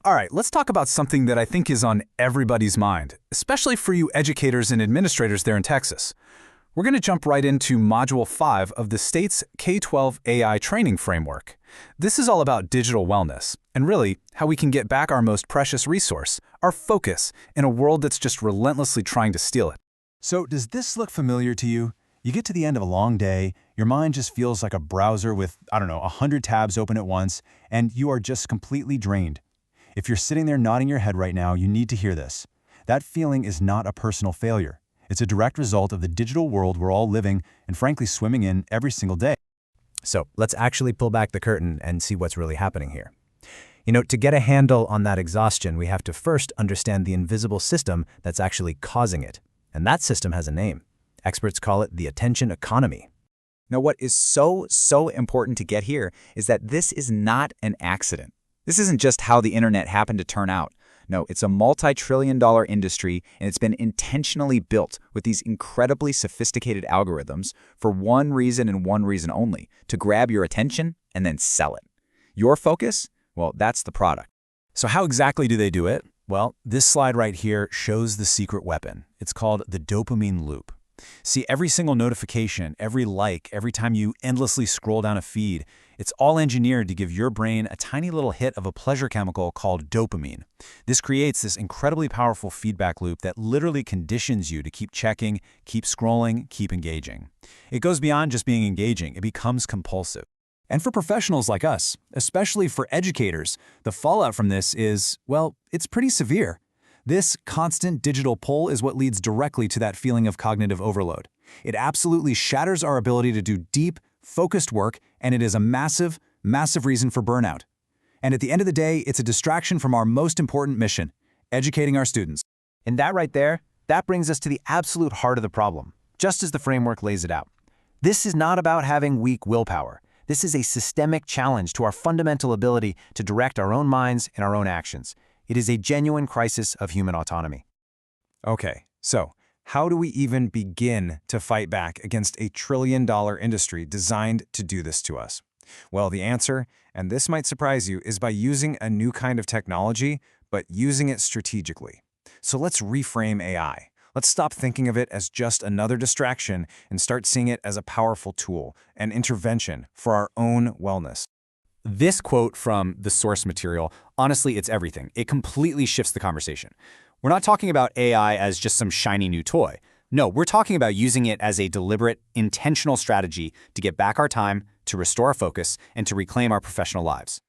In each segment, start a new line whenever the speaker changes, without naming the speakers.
All right, let's talk about something that I think is on everybody's mind, especially for you educators and administrators there in Texas. We're going to jump right into Module 5 of the state's K-12 AI training framework. This is all about digital wellness, and really, how we can get back our most precious resource, our focus, in a world that's just relentlessly trying to steal it.
So does this look familiar to you? You get to the end of a long day, your mind just feels like a browser with, 100 tabs open at once, and you are just completely drained. If you're sitting there nodding your head right now, you need to hear this. That feeling is not a personal failure. It's a direct result of the digital world we're all living and frankly swimming in every single day.
So let's actually pull back the curtain and see what's really happening here. To get a handle on that exhaustion, we have to first understand the invisible system that's actually causing it. And that system has a name. Experts call it the attention economy.
Now, what is so important to get here is that this is not an accident. This isn't just how the internet happened to turn out. No, it's a multi-trillion-dollar industry, and it's been intentionally built with these incredibly sophisticated algorithms for one reason and one reason only, to grab your attention and then sell it. Your focus? Well, that's the product.
So how exactly do they do it? Well, this slide right here shows the secret weapon. It's called the dopamine loop. See, every single notification, every like, every time you endlessly scroll down a feed, it's all engineered to give your brain a tiny little hit of a pleasure chemical called dopamine. This creates this incredibly powerful feedback loop that literally conditions you to keep checking, keep scrolling, keep engaging. It goes beyond just being engaging, it becomes compulsive. And for professionals like us, especially for educators, the fallout from this is, well, it's pretty severe. This constant digital pull is what leads directly to that feeling of cognitive overload. It absolutely shatters our ability to do deep, focused work, and it is a massive reason for burnout. And at the end of the day, it's a distraction from our most important mission, educating our students.
And that right there, that brings us to the absolute heart of the problem, just as the framework lays it out. This is not about having weak willpower. This is a systemic challenge to our fundamental ability to direct our own minds and our own actions. It is a genuine crisis of human autonomy.
Okay, so how do we even begin to fight back against a trillion-dollar industry designed to do this to us? Well, the answer, and this might surprise you, is by using a new kind of technology, but using it strategically. So let's reframe AI. Let's stop thinking of it as just another distraction and start seeing it as a powerful tool, an intervention for our own wellness.
This quote from the source material, honestly, it's everything. It completely shifts the conversation. We're not talking about AI as just some shiny new toy. No, we're talking about using it as a deliberate, intentional strategy to get back our time, to restore our focus, and to reclaim our professional lives.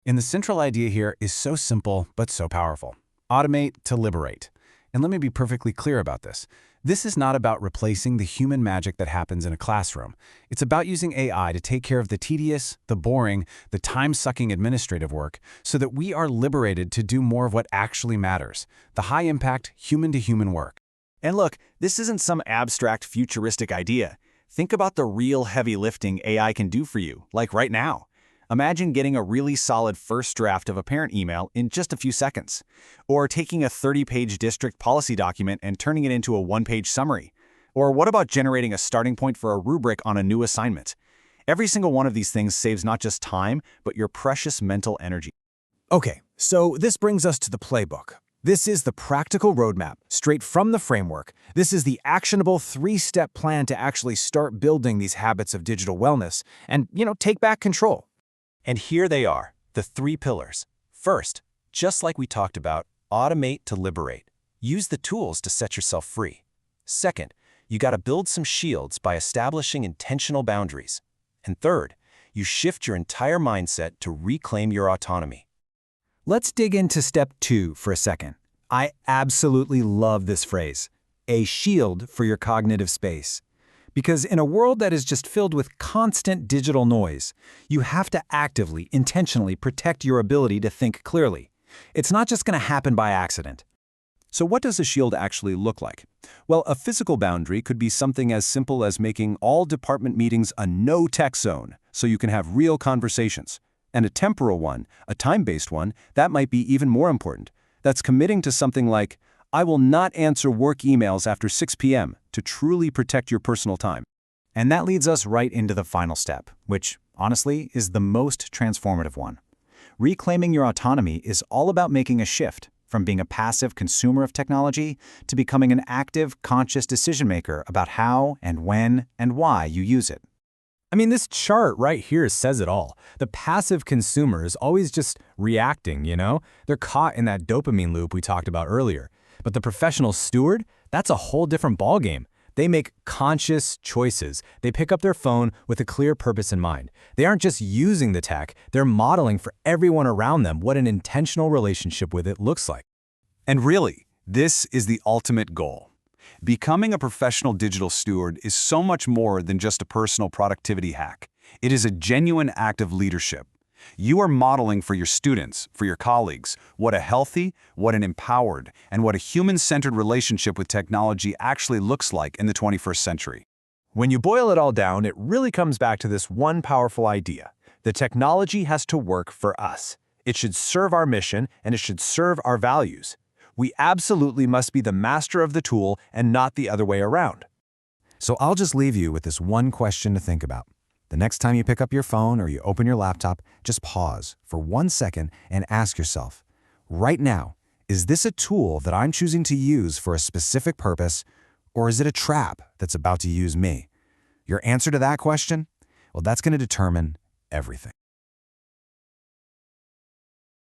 And the central idea here is so simple, but so powerful. Automate to liberate. And let me be perfectly clear about this. This is not about replacing the human magic that happens in a classroom. It's about using AI to take care of the tedious, the boring, the time-sucking administrative work so that we are liberated to do more of what actually matters, the high-impact, human-to-human work.
And look, this isn't some abstract, futuristic idea. Think about the real heavy lifting AI can do for you, like right now. Imagine getting a really solid first draft of a parent email in just a few seconds, or taking a 30-page district policy document and turning it into a one-page summary. Or what about generating a starting point for a rubric on a new assignment? Every single one of these things saves not just time, but your precious mental energy.
Okay, so this brings us to the playbook. This is the practical roadmap, straight from the framework. This is the actionable 3-step plan to actually start building these habits of digital wellness and, take back control. And here they are, the 3 pillars. First, just like we talked about, automate to liberate. Use the tools to set yourself free. Second, you got to build some shields by establishing intentional boundaries. And third, you shift your entire mindset to reclaim your autonomy. Let's dig into step 2 for a second. I absolutely love this phrase, a shield for your cognitive space. Because in a world that is just filled with constant digital noise, you have to actively, intentionally protect your ability to think clearly. It's not just going to happen by accident. So what does a shield actually look like? Well, a physical boundary could be something as simple as making all department meetings a no-tech zone so you can have real conversations. And a temporal one, a time-based one, that might be even more important. That's committing to something like, I will not answer work emails after 6 p.m. to truly protect your personal time. And that leads us right into the final step, which, honestly, is the most transformative one.
Reclaiming your autonomy is all about making a shift from being a passive consumer of technology to becoming an active, conscious decision-maker about how and when and why you use it.
I mean, this chart right here says it all. The passive consumer is always just reacting, you know? They're caught in that dopamine loop we talked about earlier. But the professional steward, that's a whole different ballgame. They make conscious choices. They pick up their phone with a clear purpose in mind. They aren't just using the tech, they're modeling for everyone around them what an intentional relationship with it looks like.
And really, this is the ultimate goal. Becoming a professional digital steward is so much more than just a personal productivity hack. It is a genuine act of leadership. You are modeling for your students, for your colleagues, what a healthy, what an empowered, and what a human-centered relationship with technology actually looks like in the 21st century.
When you boil it all down, it really comes back to this one powerful idea. The technology has to work for us. It should serve our mission, and it should serve our values. We absolutely must be the master of the tool and not the other way around.
So I'll just leave you with this one question to think about. The next time you pick up your phone or you open your laptop, just pause for 1 second and ask yourself, right now, is this a tool that I'm choosing to use for a specific purpose, or is it a trap that's about to use me? Your answer to that question? Well, that's going to determine everything.